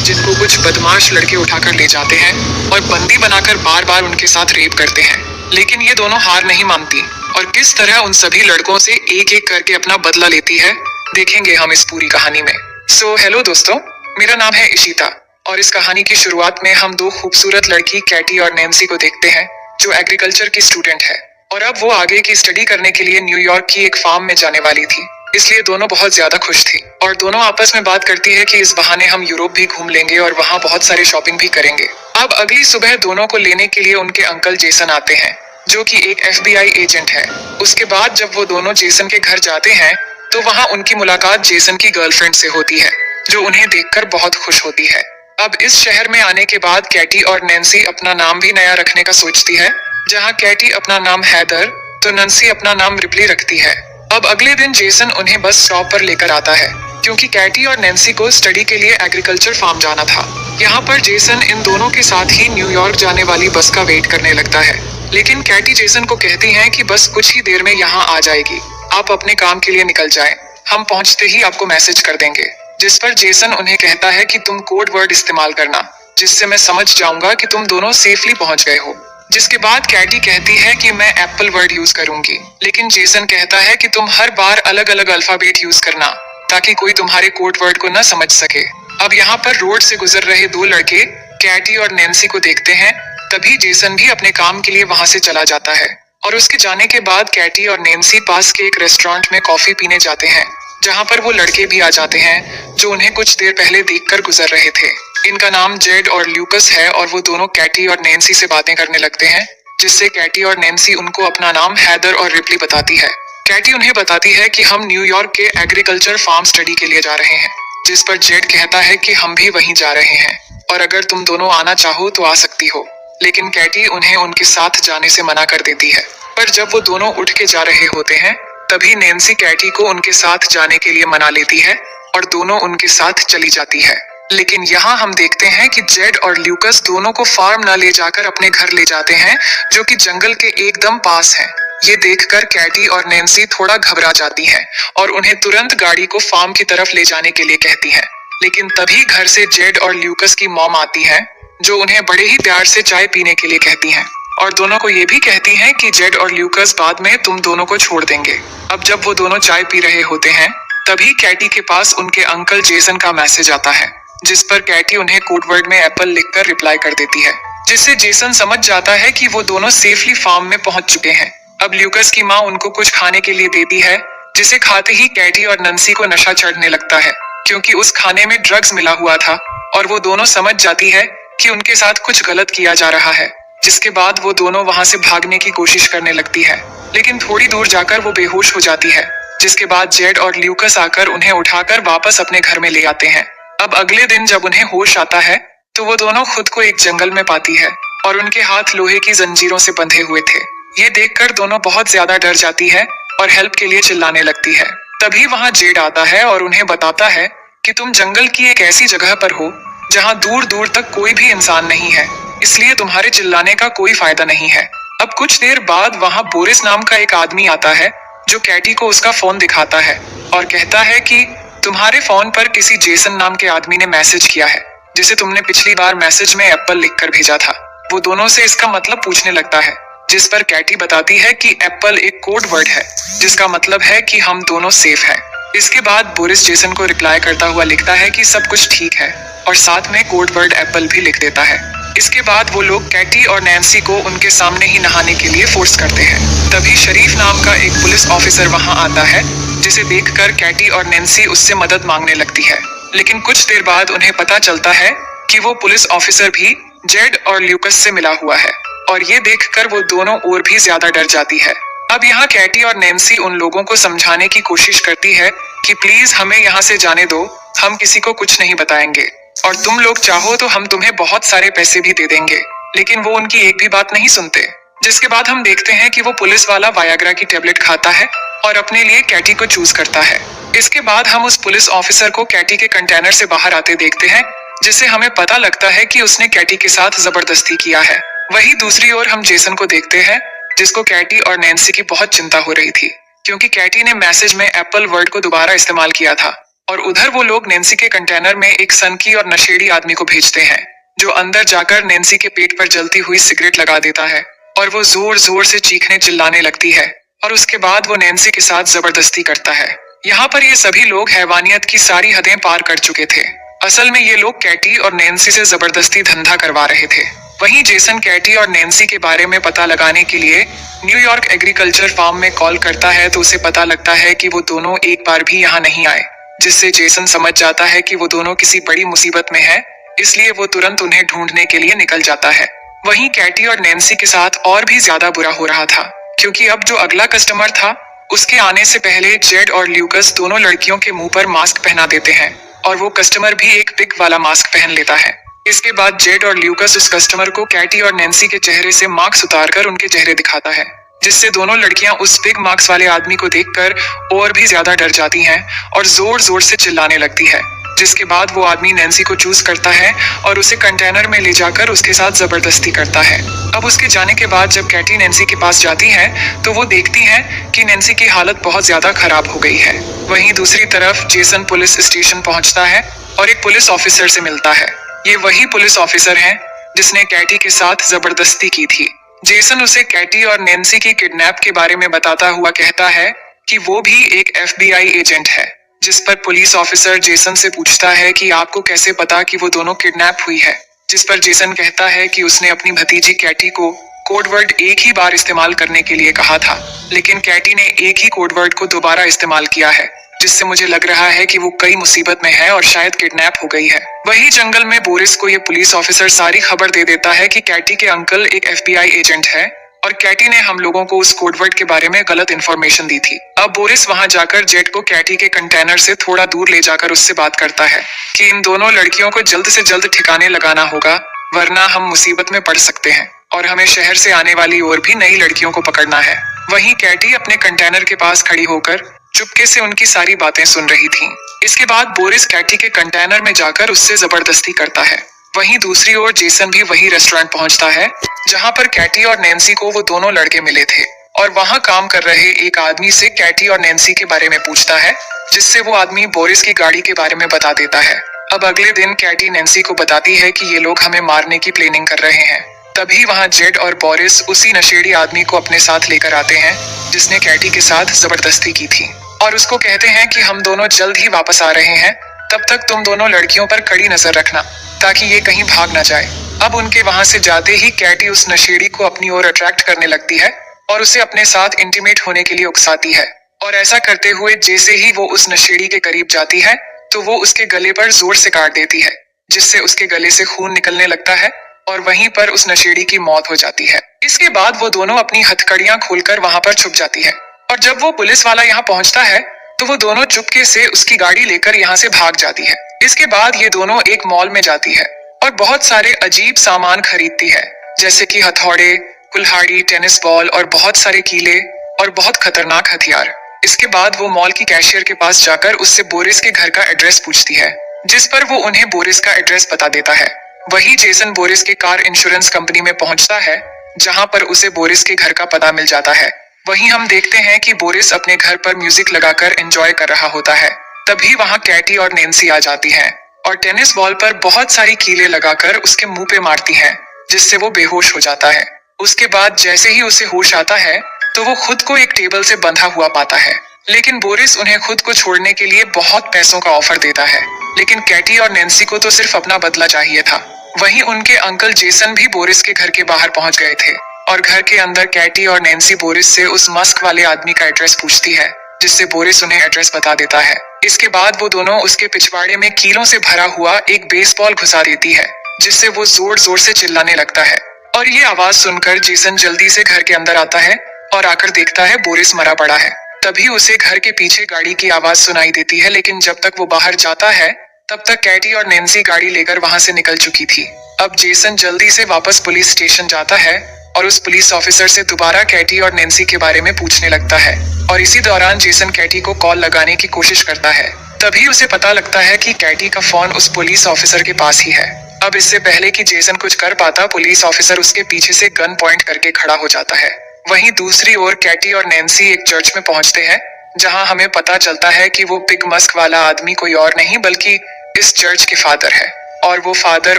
जिनको कुछ बदमाश लड़के उठाकर ले जाते हैं और बंदी बनाकर बार बार उनके साथ रेप करते हैं। लेकिन ये दोनों हार नहीं मानती और किस तरह उन सभी लड़कों से एक एक करके अपना बदला लेती है, देखेंगे हम इस पूरी कहानी में। सो हेलो दोस्तों, मेरा नाम है इशिता और इस कहानी की शुरुआत में हम दो खूबसूरत लड़की कैटी और नैन्सी को देखते हैं, जो एग्रीकल्चर की स्टूडेंट है और अब वो आगे की स्टडी करने के लिए न्यूयॉर्क की एक फार्म में जाने वाली थी। इसलिए दोनों बहुत ज्यादा खुश थी और दोनों आपस में बात करती है कि इस बहाने हम यूरोप भी घूम लेंगे और वहाँ बहुत सारे शॉपिंग भी करेंगे। अब अगली सुबह दोनों को लेने के लिए उनके अंकल जेसन आते हैं, जो कि एक FBI एजेंट है। उसके बाद जब वो दोनों जेसन के घर जाते हैं तो वहाँ उनकी मुलाकात जेसन की गर्लफ्रेंड से होती है, जो उन्हें देखकर बहुत खुश होती है। अब इस शहर में आने के बाद कैटी और नैन्सी अपना नाम भी नया रखने का सोचती है। जहाँ कैटी अपना नाम हैदर तो नैन्सी अपना नाम रिप्ली रखती है। अब अगले दिन जेसन उन्हें बस स्टॉप पर लेकर आता है, क्योंकि कैटी और नैन्सी को स्टडी के लिए एग्रीकल्चर फार्म जाना था। यहाँ पर जेसन इन दोनों के साथ ही न्यूयॉर्क जाने वाली बस का वेट करने लगता है, लेकिन कैटी जेसन को कहती है कि बस कुछ ही देर में यहाँ आ जाएगी, आप अपने काम के लिए निकल जाएं, हम पहुँचते ही आपको मैसेज कर देंगे। जिस पर जेसन उन्हें कहता है कि तुम कोड वर्ड इस्तेमाल करना, जिससे मैं समझ जाऊंगा कि तुम दोनों सेफली पहुंच गए हो। जिसके बाद कैटी कहती है कि मैं एप्पल वर्ड यूज करूंगी, लेकिन जेसन कहता है कि तुम हर बार अलग अलग अल्फाबेट यूज करना, ताकि कोई तुम्हारे कोड वर्ड को न समझ सके। अब यहाँ पर रोड से गुजर रहे दो लड़के कैटी और नैन्सी को देखते हैं, तभी जेसन भी अपने काम के लिए वहां से चला जाता है और उसके जाने के बाद कैटी और नैन्सी पास के एक रेस्टोरेंट में कॉफी पीने जाते हैं, जहाँ पर वो लड़के भी आ जाते हैं जो उन्हें कुछ देर पहले देखकर गुजर रहे थे। इनका नाम जेड और ल्यूकस है और वो दोनों कैटी और नैन्सी से बातें करने लगते हैं, जिससे कैटी और नैन्सी उनको अपना नाम हैदर और रिप्ली बताती है। कैटी उन्हें बताती है कि हम न्यूयॉर्क के एग्रीकल्चर फार्म स्टडी के लिए जा रहे हैं, जिस पर जेड कहता है कि हम भी वहीं जा रहे हैं और अगर तुम दोनों आना चाहो तो आ सकती हो। लेकिन कैटी उन्हें उनके साथ जाने से मना कर देती है। पर जब वो दोनों उठ के जा रहे होते हैं, तभी नैन्सी कैटी को उनके साथ जाने के लिए मना लेती है और दोनों उनके साथ चली जाती है। लेकिन यहाँ हम देखते हैं कि जेड और ल्यूकस दोनों को फार्म न ले जाकर अपने घर ले जाते हैं, जो कि जंगल के एकदम पास है। ये देखकर कैटी और नैन्सी थोड़ा घबरा जाती हैं और उन्हें तुरंत गाड़ी को फार्म की तरफ ले जाने के लिए कहती हैं। लेकिन तभी घर से जेड और ल्यूकस की मॉम आती है, जो उन्हें बड़े ही प्यार से चाय पीने के लिए कहती हैं और दोनों को ये भी कहती हैं कि जेड और ल्यूकस बाद में तुम दोनों को छोड़ देंगे। अब जब वो दोनों चाय पी रहे होते हैं, तभी कैटी के पास उनके अंकल जेसन का मैसेज आता है, जिस पर कैटी उन्हें कोडवर्ड में एप्पल लिखकर रिप्लाई कर देती है, जिससे जेसन समझ जाता है कि वो दोनों सेफली फार्म में पहुंच चुके हैं। अब ल्यूकस की माँ उनको कुछ खाने के लिए देती है, जिसे खाते ही कैटी और नैन्सी को नशा चढ़ने लगता है, क्योंकि उस खाने में ड्रग्स मिला हुआ था और वो दोनों समझ जाती है कि उनके साथ कुछ गलत किया जा रहा है। जिसके बाद वो दोनों वहां से भागने की कोशिश करने लगती है, लेकिन थोड़ी दूर जाकर वो बेहोश हो जाती है। जिसके बाद जेड और ल्यूकस आकर उन्हें उठाकर वापस अपने घर में ले आते हैं। अब अगले दिन जब उन्हें होश आता है, तो वो दोनों खुद को एक जंगल में पाती है और उनके हाथ लोहे की जंजीरों से बंधे हुए थे। ये देखकर दोनों बहुत ज्यादा डर जाती है और हेल्प के लिए चिल्लाने लगती है। तभी वहाँ जेड आता है और उन्हें बताता है कि तुम जंगल की एक ऐसी जगह पर हो जहाँ दूर दूर तक कोई भी इंसान नहीं है, इसलिए तुम्हारे चिल्लाने का कोई फायदा नहीं है। अब कुछ देर बाद वहाँ बोरिस नाम का एक आदमी आता है, जो कैटी को उसका फोन दिखाता है और कहता है कि तुम्हारे फोन पर किसी जेसन नाम के आदमी ने मैसेज किया है, जिसे तुमने पिछली बार मैसेज में एप्पल लिखकर भेजा था। वो दोनों से इसका मतलब पूछने लगता है, जिस पर कैटी बताती है कि एप्पल एक कोड वर्ड है, जिसका मतलब है कि हम दोनों सेफ हैं। इसके बाद बोरिस जेसन को रिप्लाई करता हुआ लिखता है कि सब कुछ ठीक है और साथ में कोड वर्ड एप्पल भी लिख देता है। इसके बाद वो लोग कैटी और नैन्सी को उनके सामने ही नहाने के लिए फोर्स करते हैं। तभी शरीफ नाम का एक पुलिस ऑफिसर वहां आता है, जिसे देखकर कैटी और नैन्सी उससे मदद मांगने लगती है। लेकिन कुछ देर बाद उन्हें पता चलता है कि वो पुलिस ऑफिसर भी जेड और ल्यूकस से मिला हुआ है और ये देखकर वो दोनों और भी ज्यादा डर जाती है। अब यहाँ कैटी और नैन्सी उन लोगों को समझाने की कोशिश करती है कि प्लीज हमें यहाँ से जाने दो, हम किसी को कुछ नहीं बताएंगे और तुम लोग चाहो तो हम तुम्हें बहुत सारे पैसे भी दे देंगे। लेकिन वो उनकी एक भी बात नहीं सुनते। जिसके बाद हम देखते हैं कि वो पुलिस वाला वायाग्रा की टेबलेट खाता है और अपने लिए कैटी को चूज करता है। इसके बाद हम उस पुलिस ऑफिसर को कैटी के कंटेनर से बाहर आते देखते हैं, जिससे हमें पता लगता है कि उसने कैटी के साथ जबरदस्ती किया है। वहीं दूसरी ओर हम जेसन को देखते हैं, जिसको कैटी और नैन्सी की बहुत चिंता हो रही थी, क्योंकि कैटी ने मैसेज में एप्पल वर्ड को दोबारा इस्तेमाल किया था, और उधर वो लोग नैन्सी के कंटेनर में एक सनकी और नशेड़ी आदमी को भेजते हैं, जो अंदर जाकर नैन्सी के पेट पर जलती हुई सिगरेट लगा देता है और वो जोर जोर से चीखने चिल्लाने लगती है और उसके बाद वो नैन्सी के साथ जबरदस्ती करता है। यहाँ पर ये सभी लोग हैवानियत की सारी हदें पार कर चुके थे। असल में ये लोग कैटी और नैन्सी से जबरदस्ती धंधा करवा रहे थे। वहीं जेसन कैटी और नैन्सी के बारे में पता लगाने के लिए न्यूयॉर्क एग्रीकल्चर फार्म में कॉल करता है तो उसे पता लगता है कि वो दोनों एक बार भी यहाँ नहीं आए, जिससे जेसन समझ जाता है कि वो दोनों किसी बड़ी मुसीबत में है, इसलिए वो तुरंत उन्हें ढूंढने के लिए निकल जाता है। वहीं कैटी और नैन्सी के साथ और भी ज्यादा बुरा हो रहा था, क्योंकि अब जो अगला कस्टमर था उसके आने से पहले जेड और ल्यूकस दोनों लड़कियों के मुंह पर मास्क पहना देते हैं और वो कस्टमर भी एक पिग वाला मास्क पहन लेता है। इसके बाद जेड और ल्यूकस उस कस्टमर को कैटी और नैन्सी के चेहरे से मास्क उतारकर उनके चेहरे दिखाता है, जिससे दोनों लड़कियां उस पिग मास्क वाले आदमी को देखकर और भी ज्यादा डर जाती हैं और जोर जोर से चिल्लाने लगती है। जिसके बाद वो आदमी नैन्सी को चूज करता है और उसे कंटेनर में ले जाकर उसके साथ जबरदस्ती करता है। अब उसके जाने के बाद जब कैटी नैन्सी के पास जाती है तो वो देखती है कि नैन्सी की हालत बहुत ज्यादा खराब हो गई है। वहीं दूसरी तरफ जेसन पुलिस स्टेशन पहुंचता है और एक पुलिस ऑफिसर से मिलता है। ये वही पुलिस ऑफिसर है जिसने कैटी के साथ जबरदस्ती की थी। जेसन उसे कैटी और नैन्सी की किडनैप के बारे में बताता हुआ कहता है कि वो भी एक FBI एजेंट है, जिस पर पुलिस ऑफिसर जेसन से पूछता है कि आपको कैसे पता कि वो दोनों किडनैप हुई है, जिस पर जेसन कहता है कि उसने अपनी भतीजी कैटी को कोडवर्ड एक ही बार इस्तेमाल करने के लिए कहा था, लेकिन कैटी ने एक ही कोडवर्ड को दोबारा इस्तेमाल किया है, जिससे मुझे लग रहा है कि वो कई मुसीबत में है और शायद किडनैप हो गई है। वही जंगल में बोरिस को ये पुलिस ऑफिसर सारी खबर दे देता है कि कैटी के अंकल एक FBI एजेंट है और कैटी ने हम लोगों को उस कोडवर्ड के बारे में गलत इन्फॉर्मेशन दी थी। अब बोरिस वहां जाकर जेड को कैटी के कंटेनर से थोड़ा दूर ले जाकर उससे बात करता है कि इन दोनों लड़कियों को जल्द से जल्द ठिकाने लगाना होगा, वरना हम मुसीबत में पड़ सकते हैं और हमें शहर से आने वाली और भी नई लड़कियों को पकड़ना है। वहीं कैटी अपने कंटेनर के पास खड़ी होकर चुपके से उनकी सारी बातें सुन रही थी। इसके बाद बोरिस कैटी के कंटेनर में जाकर उससे जबरदस्ती करता है। वहीं दूसरी ओर जेसन भी वही रेस्टोरेंट पहुंचता है जहां पर कैटी और नैन्सी को वो दोनों लड़के मिले थे और वहां काम कर रहे एक आदमी से कैटी और नैन्सी के बारे में पूछता है, जिससे वो आदमी बोरिस की गाड़ी के बारे में बता देता है। अब अगले दिन कैटी नैन्सी को बताती है कि ये लोग हमें मारने की प्लानिंग कर रहे हैं। तभी वहां जेड और बोरिस उसी नशेड़ी आदमी को अपने साथ लेकर आते हैं जिसने कैटी के साथ जबरदस्ती की थी और उसको कहते हैं कि हम दोनों जल्द ही वापस आ रहे हैं, तब तक तुम दोनों लड़कियों पर कड़ी नजर रखना ताकि ये कहीं भाग ना जाए। अब उनके वहां से जाते ही कैटी उस नशेड़ी को अपनी ओर अट्रैक्ट करने लगती है और उसे अपने साथ इंटीमेट होने के लिए उकसाती है और ऐसा करते हुए जैसे ही वो उस नशेड़ी के करीब जाती है तो वो उसके गले पर जोर से काट देती है, जिससे उसके गले से खून निकलने लगता है और वहीं पर उस नशेड़ी की मौत हो जाती है। इसके बाद वो दोनों अपनी हथकड़ियां खोलकर वहां पर छुप जाती है और जब वो पुलिस वाला यहाँ पहुंचता है तो वो दोनों चुपके से उसकी गाड़ी लेकर यहाँ से भाग जाती है। इसके बाद ये दोनों एक मॉल में जाती है और बहुत सारे अजीब सामान खरीदती है, जैसे कि हथौड़े, कुल्हाड़ी, टेनिस बॉल और बहुत सारे कीले और बहुत खतरनाक हथियार। इसके बाद वो मॉल की कैशियर के पास जाकर उससे बोरिस के घर का एड्रेस पूछती है, जिस पर वो उन्हें बोरिस का एड्रेस बता देता है। वही जेसन बोरिस के कार इंश्योरेंस कंपनी में पहुंचता है जहां पर उसे बोरिस के घर का पता मिल जाता है। वहीं हम देखते हैं कि बोरिस अपने घर पर म्यूजिक लगाकर एंजॉय कर रहा होता है। तभी वहां कैटी और नैन्सी आ जाती हैं और टेनिस बॉल पर बहुत सारी कीलें लगाकर उसके मुंह पे मारती हैं, जिससे वो बेहोश हो जाता है। उसके बाद जैसे ही उसे होश आता है तो वो खुद को एक टेबल से बंधा हुआ पाता है, लेकिन बोरिस उन्हें खुद को छोड़ने के लिए बहुत पैसों का ऑफर देता है, लेकिन कैटी और नैन्सी को तो सिर्फ अपना बदला चाहिए था। वहीं उनके अंकल जेसन भी बोरिस के घर के बाहर पहुंच गए थे और घर के अंदर कैटी और नैन्सी बोरिस से उस मस्क वाले आदमी का एड्रेस पूछती है, जिससे बोरिस उन्हें एड्रेस बता देता है। इसके बाद वो दोनों उसके पिछवाड़े में कीलों से भरा हुआ एक बेसबॉल घुसा देती है, जिससे वो जोर जोर से चिल्लाने लगता है और ये आवाज सुनकर जेसन जल्दी से घर के अंदर आता है और आकर देखता है बोरिस मरा पड़ा है। तभी उसे घर के पीछे गाड़ी की आवाज सुनाई देती है, लेकिन जब तक वो बाहर जाता है तब तक कैटी और नैन्सी गाड़ी लेकर वहां से निकल चुकी थी। अब जेसन जल्दी से वापस पुलिस स्टेशन जाता है और उस पुलिस ऑफिसर से दोबारा कैटी और नैन्सी के बारे में पूछने लगता है और इसी दौरान जेसन कैटी को कॉल लगाने की कोशिश करता है। तभी उसे पता लगता है कि कैटी का फोन उस पुलिस ऑफिसर के पास ही है। अब इससे पहले कि जेसन कुछ कर पाता, पुलिस ऑफिसर उसके पीछे से गन पॉइंट करके खड़ा हो जाता है। वहीं दूसरी ओर कैटी और नैन्सी एक चर्च में पहुंचते हैं जहां हमें पता चलता है कि वो पिग मस्क वाला आदमी कोई और नहीं बल्कि इस चर्च के फादर है, और वो फादर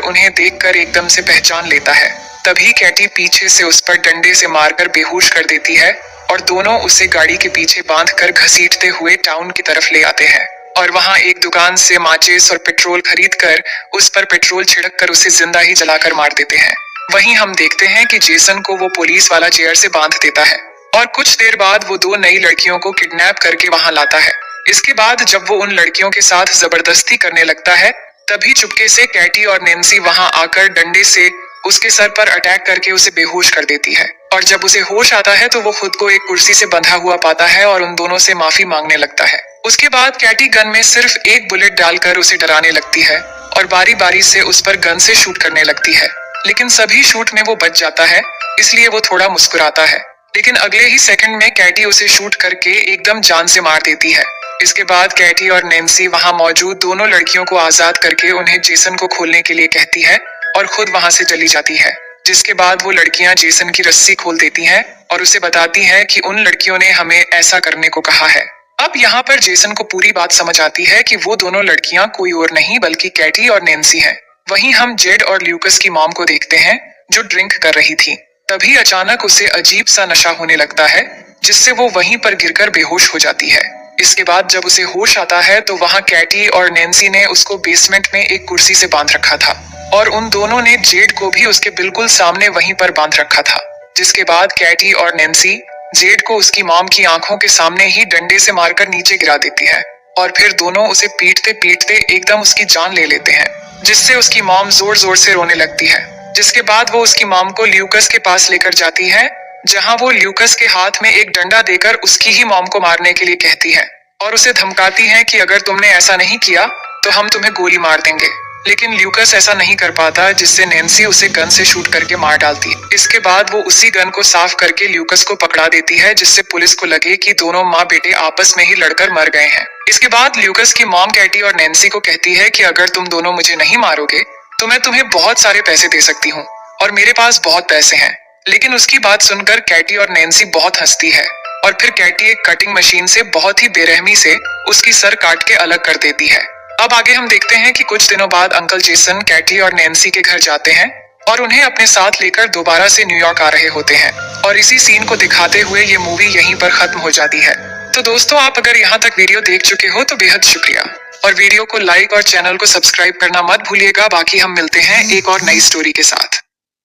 उन्हें देखकर एकदम से पहचान लेता है। तभी कैटी पीछे से उस पर डंडे से मारकर बेहोश कर देती है और दोनों उसे गाड़ी के पीछे बांधकर घसीटते हुए टाउन की तरफ ले आते हैं और वहां एक दुकान से माचिस और पेट्रोल खरीदकर उस पर पेट्रोल छिड़क कर उसे जिंदा ही जलाकर मार देते हैं। वहीं हम देखते हैं कि जेसन को वो पुलिस वाला चेयर से बांध देता है और कुछ देर बाद वो दो नई लड़कियों को किडनैप करके वहां लाता है। इसके बाद जब वो उन लड़कियों के साथ जबरदस्ती करने लगता है, तभी चुपके से कैटी और नैन्सी वहां आकर डंडे से उसके सर पर अटैक करके उसे बेहोश कर देती है। और जब उसे होश आता है तो वो खुद को एक कुर्सी से बंधा हुआ पाता है और उन दोनों से माफी मांगने लगता है। उसके बाद कैटी गन में सिर्फ एक बुलेट डालकर उसे डराने लगती है और बारी बारी से उस पर गन से शूट करने लगती है, लेकिन सभी शूट में वो बच जाता है, इसलिए वो थोड़ा मुस्कुराता है। लेकिन अगले ही सेकंड में कैटी उसे शूट करके एकदम जान से मार देती है। इसके बाद कैटी और नैन्सी वहां मौजूद दोनों लड़कियों को आजाद करके उन्हें जेसन को खोलने के लिए कहती है और खुद वहां से चली जाती है। जिसके बाद वो लड़कियां जेसन की रस्सी खोल देती हैं और उसे बताती हैं कि उन लड़कियों ने हमें ऐसा करने को कहा है। अब यहाँ पर जेसन को पूरी बात समझ आती है कि वो दोनों लड़कियां कोई और नहीं बल्कि कैटी और नैन्सी हैं। वहीं हम जेड और ल्यूकस की मॉम को देखते हैं जो ड्रिंक कर रही थी। तभी अचानक उसे अजीब सा नशा होने लगता है, जिससे वो वहीं पर गिरकर बेहोश हो जाती है। इसके बाद जब उसे होश आता है तो वहां कैटी और नैन्सी ने उसको बेसमेंट में एक कुर्सी से बांध रखा था और उन दोनों ने जेड को भी उसके बिल्कुल सामने वहीं पर बांध रखा था। जिसके बाद कैटी और नैन्सी जेड को उसकी मॉम की आंखों के सामने ही डंडे से मारकर नीचे गिरा देती है और फिर दोनों उसे पीटते पीटते एकदम उसकी जान ले लेते हैं, जिससे उसकी मॉम जोर जोर से रोने लगती है। जिसके बाद वो उसकी मॉम को ल्यूकस के पास लेकर जाती है, जहां वो ल्यूकस के हाथ में एक डंडा देकर उसकी ही मॉम को मारने के लिए कहती है और उसे धमकाती है कि अगर तुमने ऐसा नहीं किया तो हम तुम्हें गोली मार देंगे। लेकिन ल्यूकस ऐसा नहीं कर पाता, जिससे नैन्सी उसे गन से शूट करके मार डालती है। इसके बाद वो उसी गन को साफ करके ल्यूकस को पकड़ा देती है, जिससे पुलिस को लगे कि दोनों माँ बेटे आपस में ही लड़कर मर गए हैं। इसके बाद ल्यूकस की मॉम कैटी और नैन्सी को कहती है कि अगर तुम दोनों मुझे नहीं मारोगे तो मैं तुम्हें बहुत सारे पैसे दे सकती हूँ और मेरे पास बहुत पैसे हैं। लेकिन उसकी बात सुनकर कैटी और नैन्सी बहुत हंसती है और फिर कैटी एक कटिंग मशीन से बहुत ही बेरहमी से उसकी सर काट के अलग कर देती है। अब आगे हम देखते हैं कि कुछ दिनों बाद अंकल जेसन कैटी और नैन्सी के घर जाते हैं और उन्हें अपने साथ लेकर दोबारा से न्यूयॉर्क आ रहे होते हैं और इसी सीन को दिखाते हुए ये मूवी यहीं पर खत्म हो जाती है। तो दोस्तों, आप अगर यहाँ तक वीडियो देख चुके हो तो बेहद शुक्रिया और वीडियो को लाइक और चैनल को सब्सक्राइब करना मत भूलिएगा। बाकी हम मिलते हैं एक और नई स्टोरी के साथ।